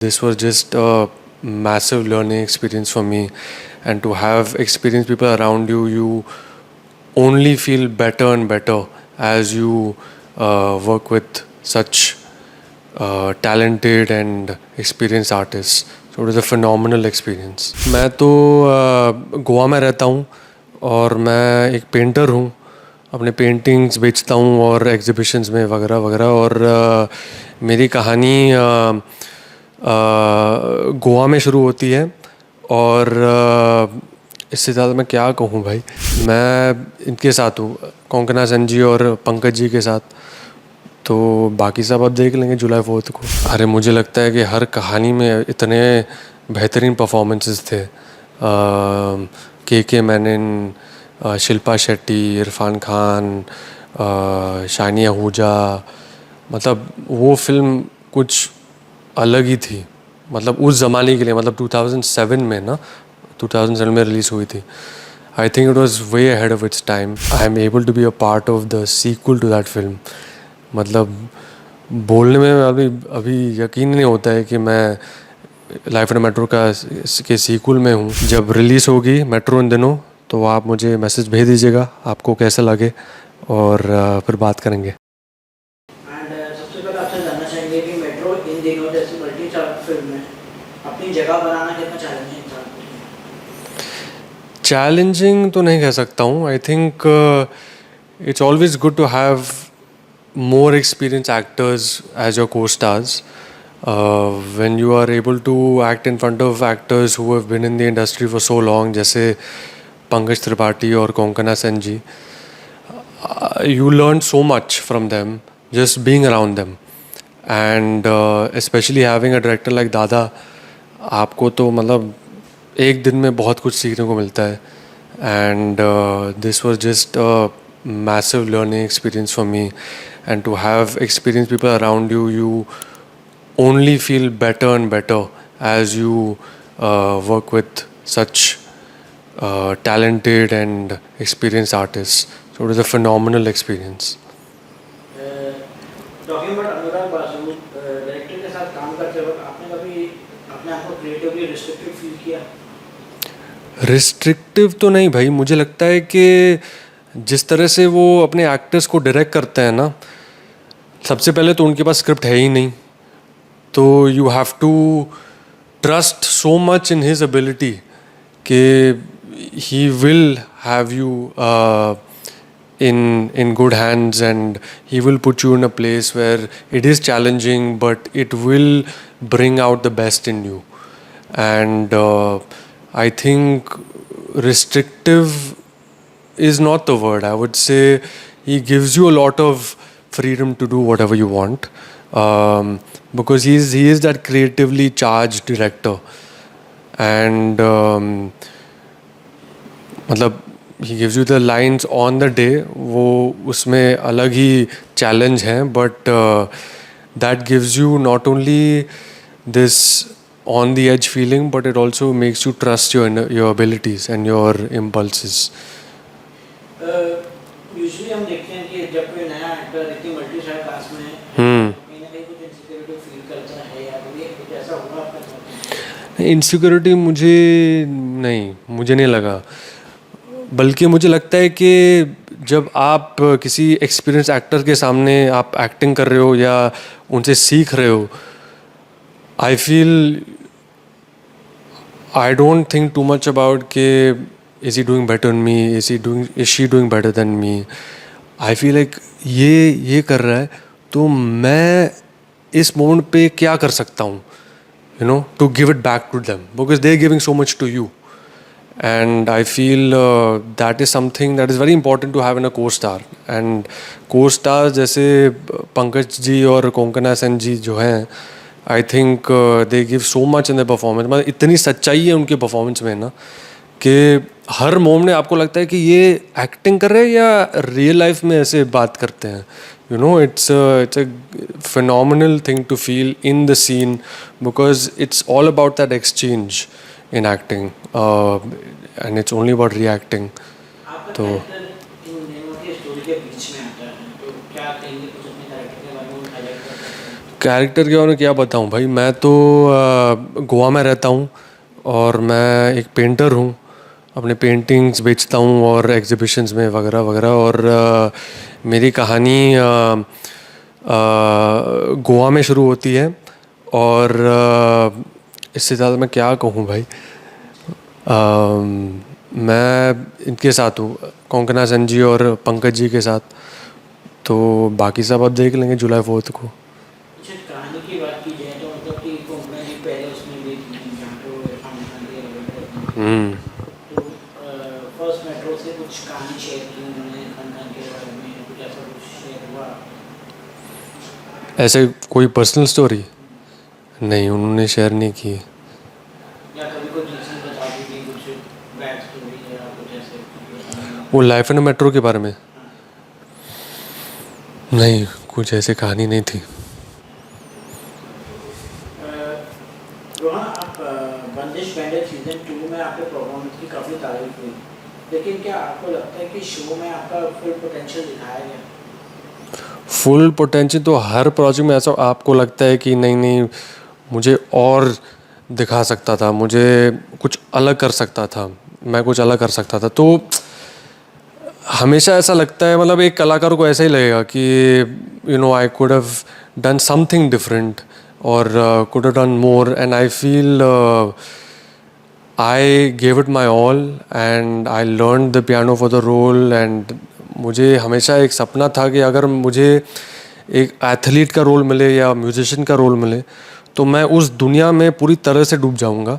This was just a massive learning experience for me, and to have experienced people around you, you only feel better and better as you work with such talented and experienced artists. So it was a phenomenal experience. मैं तो गोवा में रहता हूँ और मैं एक painter हूँ. अपने पेंटिंग्स बेचता हूँ और एग्जीबिशंस में वगैरह वगैरह. और मेरी कहानी गोवा में शुरू होती है. और इससे ज़्यादा मैं क्या कहूँ भाई. मैं इनके साथ हूँ, कोंकणा सेन जी और पंकज जी के साथ. तो बाकी सब आप देख लेंगे जुलाई 4 को. अरे मुझे लगता है कि हर कहानी में इतने बेहतरीन परफॉर्मेंसेस थे. के मैनन, शिल्पा शेट्टी, इरफान खान, शानिया आहूजा. मतलब वो फिल्म कुछ अलग ही थी. मतलब उस ज़माने के लिए, मतलब 2007 में ना, 2007 में रिलीज़ हुई थी. I think it was way ahead of its time. I am able to be a part of the sequel to that film. मतलब बोलने में अभी यकीन नहीं होता है कि मैं लाइफ इन मेट्रो के सीक्वल में हूँ. जब रिलीज़ होगी मेट्रो इन दिनों, तो आप मुझे मैसेज भेज दीजिएगा आपको कैसा लगे, और फिर बात करेंगे. एंड सबसे पहले आपसे जानना चाहेंगे कि मेट्रो इन दिनों जैसी मल्टी स्टार फिल्म में अपनी जगह बनाना कितना चैलेंजिंग था? चैलेंजिंग तो नहीं कह सकता हूँ. I think it's always good to have more experienced actors as your co-stars. When you are able to act in front of actors who have been in the industry for so long, जैसे पंकज त्रिपाठी और कोंकणा सेन जी, you learn so much from them just being around them. And especially having a director like दादा, आपको तो मतलब एक दिन में बहुत कुछ सीखने को मिलता है. And this was just a massive learning experience for me. And to have experienced people around you, you only feel better and better as you work with such talented and experienced artists. So it was a phenomenal experience. Talking about Anurag Basu, director के साथ काम करते वक्त आपने कभी अपने आप को क्रिएटिवली रिस्ट्रिक्टेड फील किया? रिस्ट्रिक्टिव तो नहीं भाई. मुझे लगता है कि जिस तरह से वो अपने एक्टर्स को डायरेक्ट करते हैं ना, सबसे पहले तो उनके पास स्क्रिप्ट है ही नहीं. तो you have to trust so much in his ability कि he will have you in good hands, and he will put you in a place where it is challenging, but it will bring out the best in you. And I think restrictive is not the word. I would say he gives you a lot of freedom to do whatever you want, because he is that creatively charged director. And मतलब he gives you the lines on the day. वो उसमें अलग ही challenge है, but that gives you not only this on the edge feeling, but it also makes you trust your abilities and your impulses. Usually हम देखते हैं कि जब कोई नया एक्टर इतनी मल्टी स्टार कास्ट में है, कहीं ना कहीं कुछ इनसिक्योरिटी फील करता है, या कुछ ऐसा हुआ आपके साथ? इनसिक्योरिटी मुझे नहीं लगा. बल्कि मुझे लगता है कि जब आप किसी एक्सपीरियंस एक्टर के सामने आप एक्टिंग कर रहे हो या उनसे सीख रहे हो, I feel I don't think too much about के is he doing better than me, is she doing better than me. I feel like ये कर रहा है, तो मैं इस मोमेंट पे क्या कर सकता हूँ, you know, to give it back to them, because they are giving so much to you. And I feel that is something that is very important to have in a co-star. And co-stars जैसे पंकज जी और कोंकणा सेन जी जो हैं, I think they give so much in their performance. मतलब इतनी सच्चाई है उनके performance में ना, कि हर मोमेंट में आपको लगता है कि ये एक्टिंग कर रहे हैं या रियल लाइफ में ऐसे बात करते हैं. You know, it's a phenomenal thing to feel in the scene, because it's all about that exchange in acting, and it's only about reacting. तो इन दोनों की स्टोरी के बीच में आता है, तो क्या कहेंगे कुछ अपने कैरेक्टर के बारे में हाईलाइट कर सकते हैं? कैरेक्टर के बारे में क्या बताऊँ भाई, मैं तो गोवा में रहता हूँ और मैं एक पेंटर हूँ, अपने पेंटिंग्स बेचता हूँ और एग्जीबिशंस में वगैरह वगैरह। और मेरी कहानी गोवा में शुरू होती है। और इससे ज़्यादा मैं क्या कहूँ भाई, मैं इनके साथ हूँ, कोंकणा सेन जी और पंकज जी के साथ। तो बाकी सब आप देख लेंगे जुलाई 4 को। अच्छा, कहानी की बात की जाए तो मतलब कि कोंकणा जी पहले उसमें भी थी जहाँ पे वो इरफान खान के रोल करते हैं। तो फर्स्ट मेट्रो से कुछ कहानी शेयर की उन्होंने इरफान खान के बारे में, कुछ ऐसा कुछ शेयर हुआ? ऐसे कोई पर्सनल स्टोरी नहीं, उन्होंने शेयर नहीं की। या कभी कोई चीज़ बता दी थी, कुछ बैक स्टोरी या कुछ ऐसे? वो लाइफ इन मेट्रो के बारे में हाँ। नहीं, कुछ ऐसी कहानी नहीं थी। रोहन, आप बंदिश बैंडल सीजन 2 में आपके परफॉर्मेंस की काफ़ी तारीफ हुई, लेकिन क्या आपको लगता है कि शो में आपका फुल पोटेंशियल दिखाया गया? फुल पोटेंशियल तो हर प्रोजेक्ट में ऐसा आपको लगता है कि नहीं नहीं, मुझे और दिखा सकता था, मुझे कुछ अलग कर सकता था, मैं कुछ अलग कर सकता था। तो हमेशा ऐसा लगता है, मतलब एक कलाकार को ऐसा ही लगेगा कि I could have done something different और could have done more. And I feel I gave it my all and I learn the piano for the role. And मुझे हमेशा एक सपना था कि अगर मुझे एक एथलीट का रोल मिले या म्यूजिशियन का रोल मिले तो मैं उस दुनिया में पूरी तरह से डूब जाऊंगा।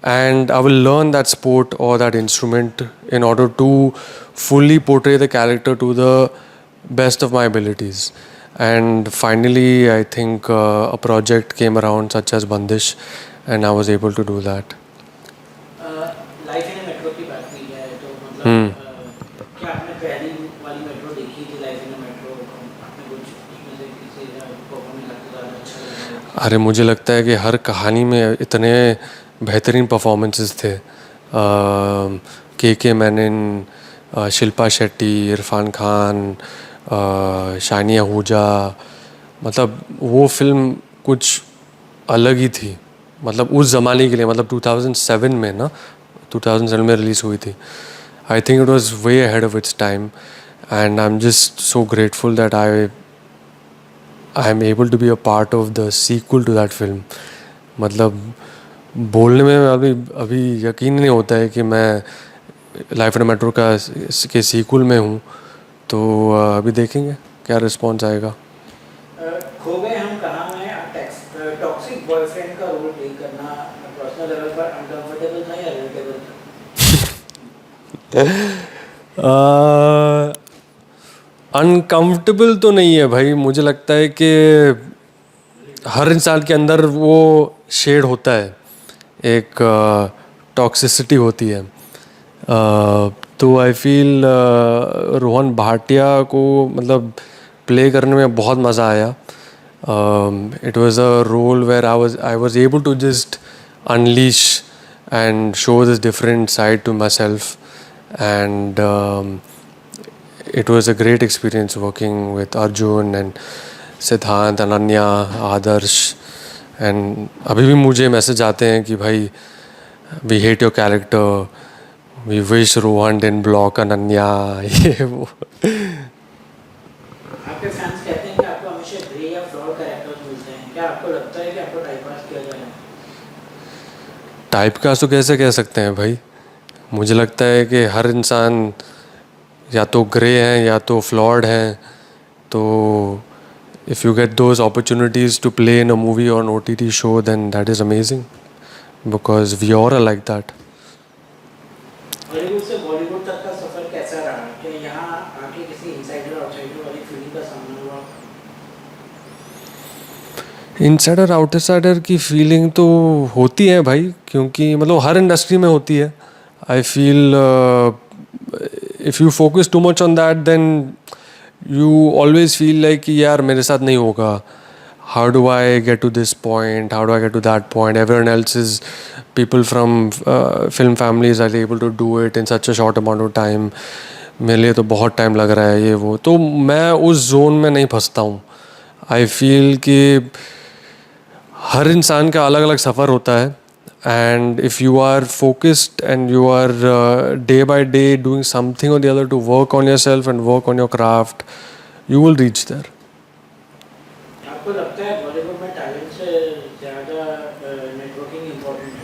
And I will learn that sport और that instrument in order to fully portray the character to the best of my abilities. And finally, I think a project came around such as Bandish, and I was able to do that. Life in metro की बात की जाए तो मतलब क्या आपने पहली वाली मेट्रो देखी थी, लाइफ इन मेट्रो? आपने कुछ उसमें से किसी परफॉर्मेंस आपको ज़्यादा अच्छा लगा? अरे मुझे लगता है कि हर कहानी में इतने बेहतरीन परफॉर्मेंसेस थे। के मैनन, शिल्पा शेट्टी, इरफान खान, शानिया आहूजा, मतलब वो फिल्म कुछ अलग ही थी। मतलब उस ज़माने के लिए, मतलब 2007 में ना, 2007 में रिलीज़ हुई थी। I think it was way ahead of its time and I am just so grateful that I am able to be a part of the sequel to that film. मतलब बोलने में अभी अभी यकीन नहीं होता है कि मैं लाइफ इन मेट्रो का के सीक्वल में हूँ। तो अभी देखेंगे क्या रिस्पॉन्स आएगा। खो गए हम कहाँ में, टॉक्सिक बॉयफ्रेंड का रोल प्ले करना पर्सनल लेवल पर अनकंफर्टेबल था या रिलेटेबल था? अनकंफर्टेबल तो नहीं है भाई, मुझे लगता है कि हर इंसान के अंदर वो शेड होता है, एक टॉक्सिसिटी होती है। तो आई फील रोहन भाटिया को मतलब प्ले करने में बहुत मज़ा आया। It was a role where I was able to just unleash and show this different side to myself. And it was a great experience working with Arjun and सिद्धांत, अनन्या, आदर्श। And अभी भी मुझे मैसेज आते हैं कि भाई we hate your character, we wish Rohan didn't block Ananya, ये वो। आपके फैंस कहते हैं कि आपको हमेशा ग्रे या फ्लॉड कैरेक्टर्स मिलते हैं, क्या आपको लगता है कि आपको टाइपकास्ट किया जा रहा है? टाइपकास्ट तो कैसे कह सकते हैं भाई, मुझे लगता है कि हर इंसान या तो ग्रे हैं या तो फ्लॉड हैं। तो if you get those opportunities to play in a movie or an OTT show, then that is amazing because we all are like that. Hollywood से बॉलीवुड तक का सफर कैसा रहा? क्या यहाँ आके किसी इनसाइडर आउटसाइडर वाली फीलिंग का सामना हुआ? इनसाइडर आउटसाइडर की फीलिंग तो होती है भाई, क्योंकि मतलब हर इंडस्ट्री में होती है। I feel if you focus too much on that then you always feel like कि यार मेरे साथ नहीं होगा, how do I get to this point, how do I get to that point, everyone else is people from film families are able to do it in such a short amount of time, मेरे लिए तो बहुत time लग रहा है, ये वो। तो मैं उस जोन में नहीं फंसता हूँ। आई फील कि हर इंसान का अलग अलग सफ़र होता है, and if you are focused and you are day by day doing something और the other to work on yourself and work on your craft, you will reach there. आपको लगता है बॉलीवुड में टैलेंट से ज़्यादा नेटवर्किंग इम्पोर्टेंट है?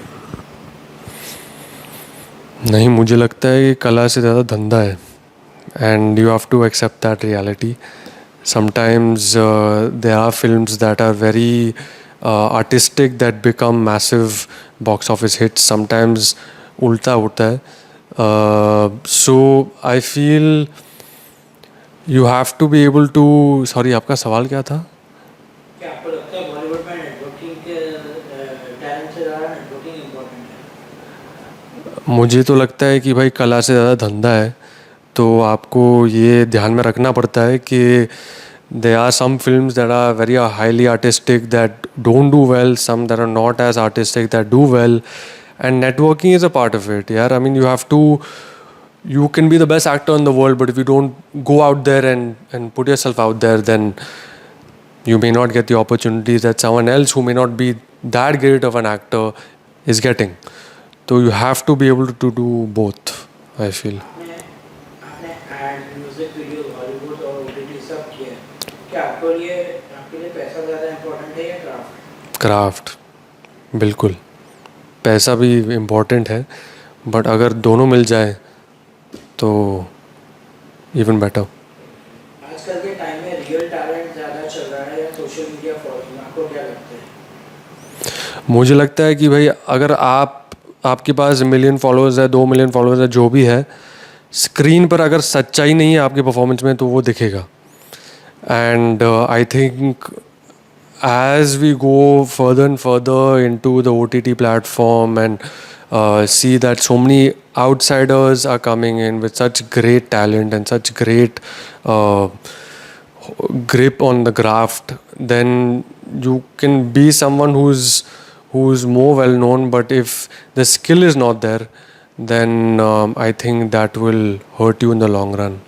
नहीं, मुझे लगता है कि कला से ज़्यादा धंधा है, and you have to accept that reality. Sometimes there are films that are very artistic that become massive box office hits. Sometimes उल्टा होता है. So I feel you have to be able to. Sorry, आपका सवाल क्या था? क्या आपको लगता है बॉलीवुड में नेटवर्किंग के टैलेंट से ज़्यादा नेटवर्किंग इम्पोर्टेंट है? मुझे तो लगता है कि भाई कला से ज़्यादा धंधा है, तो आपको ये ध्यान में रखना पड़ता है कि there are some films that are very highly artistic that don't do well, some that are not as artistic that do well, and networking is a part of it. Yeah, I mean, you can be the best actor in the world, but if you don't go out there and put yourself out there, then you may not get the opportunities that someone else who may not be that great of an actor is getting. So you have to be able to do both, I feel. आपने आपने add music video Hollywood और OTT सब किया, क्या आपके लिए पैसा ज़्यादा इम्पोर्टेंट है या क्राफ्ट? क्राफ्ट, बिल्कुल. पैसा भी इम्पोर्टेंट है, बट अगर दोनों मिल जाए तो इवन बेटर. आजकल के टाइम में रियल टैलेंट ज़्यादा चल रहा है या सोशल मीडिया फॉलोइंग, आपको क्या लगता है? मुझे लगता है कि भाई अगर आपके पास मिलियन फॉलोअर्स है, 2 मिलियन फॉलोअर्स है, जो भी है, स्क्रीन पर अगर सच्चाई नहीं है आपके परफॉर्मेंस में तो वो दिखेगा. And I think as we go further and further into the OTT platform and see that so many outsiders are coming in with such great talent and such great grip on the craft, then you can be someone who's more well known, but if the skill is not there, then I think that will hurt you in the long run.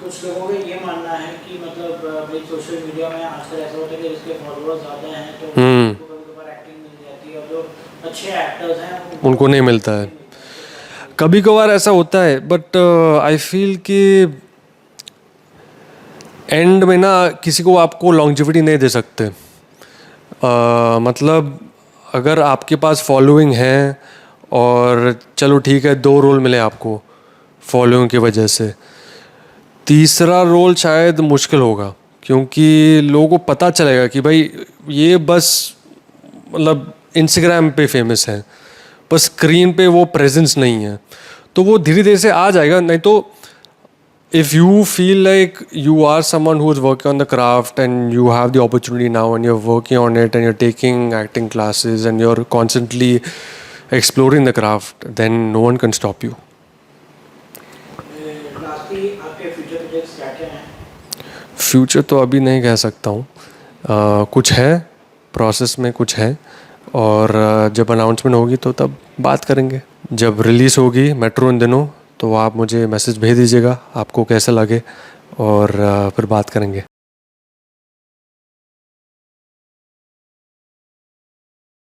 कुछ लोगों का ये मानना है कि मतलब भाई social media में आजकल ऐसा होता है कि जिसके फॉलोअर्स ज़्यादा हैं तो उनको कभी-कभार एक्टिंग मिल जाती है, और जो अच्छे एक्टर्स हैं उनको नहीं मिलता है. कभी कभार ऐसा होता है, बट आई फील कि एंड में ना किसी को आपको लॉन्जिविटी नहीं दे सकते. मतलब अगर आपके पास फॉलोइंग है और चलो ठीक है 2 रोल मिले आपको फॉलोइंग की वजह से, तीसरा रोल शायद मुश्किल होगा, क्योंकि लोगों को पता चलेगा कि भाई ये बस मतलब इंस्टाग्राम पे फेमस है, पर स्क्रीन पे वो प्रेजेंस नहीं है. तो वो धीरे धीरे से आ जाएगा. नहीं तो if you feel like you are someone who is working on the craft and you have the opportunity now and you're working on it and you're taking acting classes and you're constantly exploring the craft, then no one can stop you. Lastly आपके future projects क्या-क्या हैं? Future तो अभी नहीं कह सकता हूँ. कुछ है प्रोसेस में, कुछ है, और जब अनाउंसमेंट होगी तो तब बात करेंगे. जब रिलीज़ होगी मेट्रो इन दिनों तो आप मुझे मैसेज भेज दीजिएगा आपको कैसा लगे, और फिर बात करेंगे.